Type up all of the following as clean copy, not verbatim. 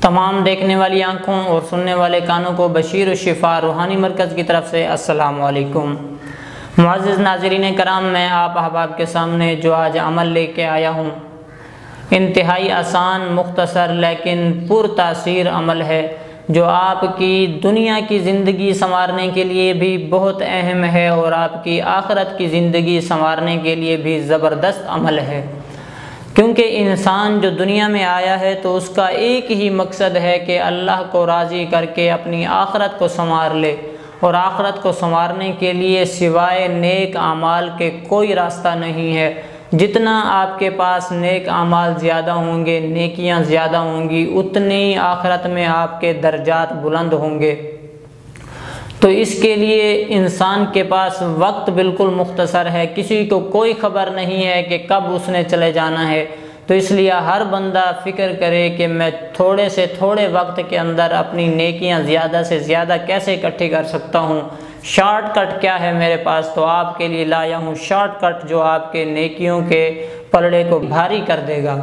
تمام دیکھنے والی آنکھوں اور سننے والے کانوں کو بشیر و شفا روحانی مرکز کی طرف سے السلام علیکم۔ معزز ناظرین کرام، میں آپ احباب کے سامنے جو آج عمل لے کے آیا ہوں، انتہائی آسان، مختصر لیکن پر تاثیر عمل ہے جو آپ کی دنیا کی زندگی سنوارنے کے لیے بھی بہت اہم ہے اور آپ کی آخرت کی زندگی سنوارنے کے لیے بھی زبردست عمل ہے۔ کیونکہ انسان جو دنیا میں آیا ہے تو اس کا ایک ہی مقصد ہے کہ اللہ کو راضی کر کے اپنی آخرت کو سنوار لے، اور آخرت کو سنوارنے کے لیے سوائے نیک اعمال کے کوئی راستہ نہیں ہے۔ جتنا آپ کے پاس نیک اعمال زیادہ ہوں گے، نیکیاں زیادہ ہوں گی، اتنی آخرت میں آپ کے درجات بلند ہوں گے۔ تو اس کے لیے انسان کے پاس وقت بالکل مختصر ہے، کسی کو کوئی خبر نہیں ہے کہ کب اس نے چلے جانا ہے۔ تو اس لیے ہر بندہ فکر کرے کہ میں تھوڑے سے تھوڑے وقت کے اندر اپنی نیکیاں زیادہ سے زیادہ کیسے اکٹھی کر سکتا ہوں، شارٹ کٹ کیا ہے میرے پاس۔ تو آپ کے لیے لایا ہوں شارٹ کٹ جو آپ کے نیکیوں کے پلڑے کو بھاری کر دے گا۔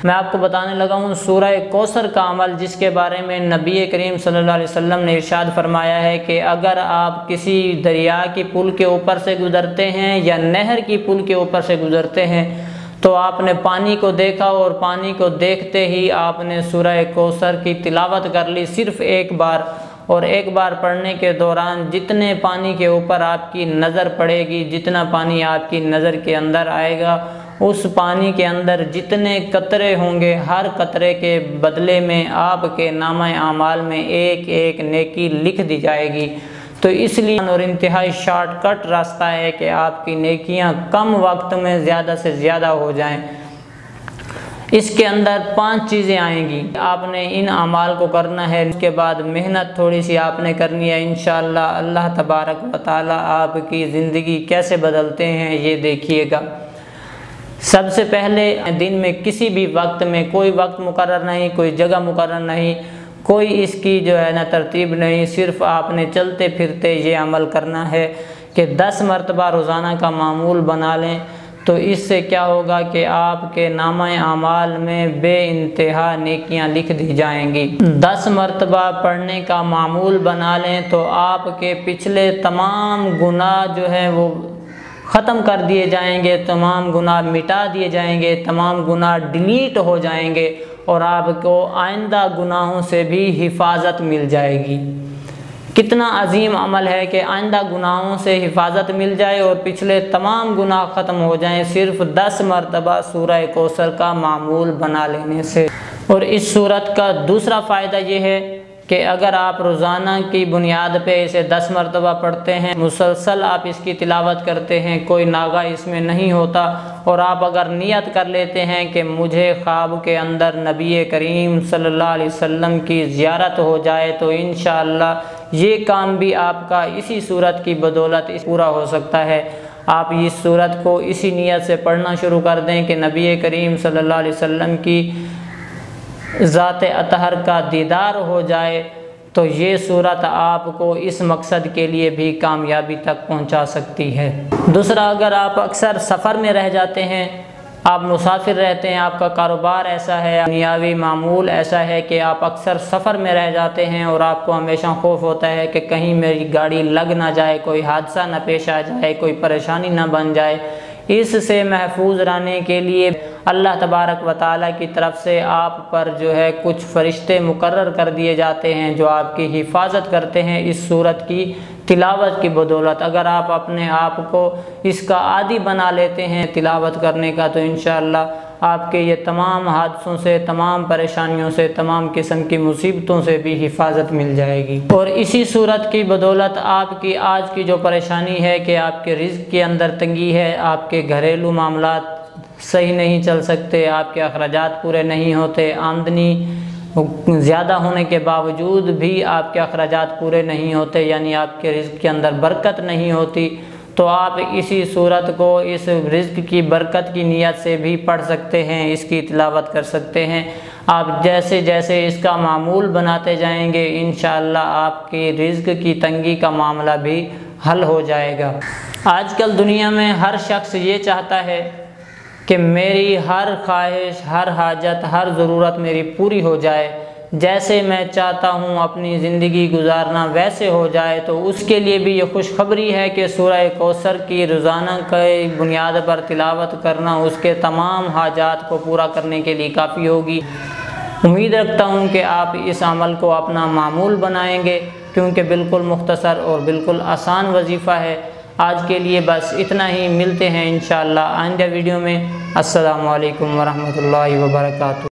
میں آپ کو بتانے لگا ہوں سورہ کوثر کا عمل، جس کے بارے میں نبی کریم صلی اللہ علیہ وسلم نے ارشاد فرمایا ہے کہ اگر آپ کسی دریا کی پل کے اوپر سے گزرتے ہیں یا نہر کی پل کے اوپر سے گزرتے ہیں تو آپ نے پانی کو دیکھا اور پانی کو دیکھتے ہی آپ نے سورہ کوثر کی تلاوت کر لی صرف ایک بار، اور ایک بار پڑھنے کے دوران جتنے پانی کے اوپر آپ کی نظر پڑے گی، جتنا پانی آپ کی نظر کے اندر آئے گا، اس پانی کے اندر جتنے قطرے ہوں گے، ہر قطرے کے بدلے میں آپ کے نامہ اعمال میں ایک ایک نیکی لکھ دی جائے گی۔ تو اس لیے اور انتہائی شارٹ کٹ راستہ ہے کہ آپ کی نیکیاں کم وقت میں زیادہ سے زیادہ ہو جائیں۔ اس کے اندر 5 چیزیں آئیں گی، آپ نے ان اعمال کو کرنا ہے، اس کے بعد محنت تھوڑی سی آپ نے کرنی ہے۔ انشاءاللہ اللہ تبارک و تعالی آپ کی زندگی کیسے بدلتے ہیں یہ دیکھیے گا۔ سب سے پہلے دن میں کسی بھی وقت میں کوئی وقت مقرر نہیں، کوئی جگہ مقرر نہیں، کوئی اس کی جو ہے نا ترتیب نہیں، صرف آپ نے چلتے پھرتے یہ عمل کرنا ہے کہ 10 مرتبہ روزانہ کا معمول بنا لیں۔ تو اس سے کیا ہوگا کہ آپ کے نامہ اعمال میں بے انتہا نیکیاں لکھ دی جائیں گی۔ 10 مرتبہ پڑھنے کا معمول بنا لیں تو آپ کے پچھلے تمام گناہ جو ہیں وہ ختم کر دیے جائیں گے، تمام گناہ مٹا دیے جائیں گے، تمام گناہ ڈیلیٹ ہو جائیں گے، اور آپ کو آئندہ گناہوں سے بھی حفاظت مل جائے گی۔ کتنا عظیم عمل ہے کہ آئندہ گناہوں سے حفاظت مل جائے اور پچھلے تمام گناہ ختم ہو جائیں صرف 10 مرتبہ سورہ کوثر کا معمول بنا لینے سے۔ اور اس سورت کا دوسرا فائدہ یہ ہے کہ اگر آپ روزانہ کی بنیاد پہ اسے 10 مرتبہ پڑھتے ہیں، مسلسل آپ اس کی تلاوت کرتے ہیں، کوئی ناغہ اس میں نہیں ہوتا، اور آپ اگر نیت کر لیتے ہیں کہ مجھے خواب کے اندر نبی کریم صلی اللہ علیہ وسلم کی زیارت ہو جائے، تو انشاءاللہ یہ کام بھی آپ کا اسی سورت کی بدولت پورا ہو سکتا ہے۔ آپ اس سورت کو اسی نیت سے پڑھنا شروع کر دیں کہ نبی کریم صلی اللہ علیہ وسلم کی ذات اطہر کا دیدار ہو جائے، تو یہ سورت آپ کو اس مقصد کے لیے بھی کامیابی تک پہنچا سکتی ہے۔ دوسرا، اگر آپ اکثر سفر میں رہ جاتے ہیں، آپ مسافر رہتے ہیں، آپ کا کاروبار ایسا ہے، دنیاوی معمول ایسا ہے کہ آپ اکثر سفر میں رہ جاتے ہیں اور آپ کو ہمیشہ خوف ہوتا ہے کہ کہیں میری گاڑی لگ نہ جائے، کوئی حادثہ نہ پیش آ جائے، کوئی پریشانی نہ بن جائے، اس سے محفوظ رہنے کے لیے اللہ تبارک و تعالیٰ کی طرف سے آپ پر جو ہے کچھ فرشتے مقرر کر دیے جاتے ہیں جو آپ کی حفاظت کرتے ہیں اس سورت کی تلاوت کی بدولت۔ اگر آپ اپنے آپ کو اس کا عادی بنا لیتے ہیں تلاوت کرنے کا، تو انشاءاللہ آپ کے یہ تمام حادثوں سے، تمام پریشانیوں سے، تمام قسم کی مصیبتوں سے بھی حفاظت مل جائے گی۔ اور اسی سورت کی بدولت آپ کی آج کی جو پریشانی ہے کہ آپ کے رزق کے اندر تنگی ہے، آپ کے گھریلو معاملات صحیح نہیں چل سکتے، آپ کے اخراجات پورے نہیں ہوتے، آمدنی زیادہ ہونے کے باوجود بھی آپ کے اخراجات پورے نہیں ہوتے، یعنی آپ کے رزق کے اندر برکت نہیں ہوتی، تو آپ اسی سورت کو اس رزق کی برکت کی نیت سے بھی پڑھ سکتے ہیں، اس کی تلاوت کر سکتے ہیں۔ آپ جیسے جیسے اس کا معمول بناتے جائیں گے، انشاءاللہ آپ کی رزق کی تنگی کا معاملہ بھی حل ہو جائے گا۔ آج کل دنیا میں ہر شخص یہ چاہتا ہے کہ میری ہر خواہش، ہر حاجت، ہر ضرورت میری پوری ہو جائے، جیسے میں چاہتا ہوں اپنی زندگی گزارنا ویسے ہو جائے، تو اس کے لیے بھی یہ خوشخبری ہے کہ سورہ کوثر کی روزانہ کی بنیاد پر تلاوت کرنا اس کے تمام حاجات کو پورا کرنے کے لیے کافی ہوگی۔ امید رکھتا ہوں کہ آپ اس عمل کو اپنا معمول بنائیں گے، کیونکہ بالکل مختصر اور بالکل آسان وظیفہ ہے۔ آج کے لیے بس اتنا ہی، ملتے ہیں انشاءاللہ آئندہ ویڈیو میں۔ السلام علیکم ورحمۃ اللہ وبرکاتہ۔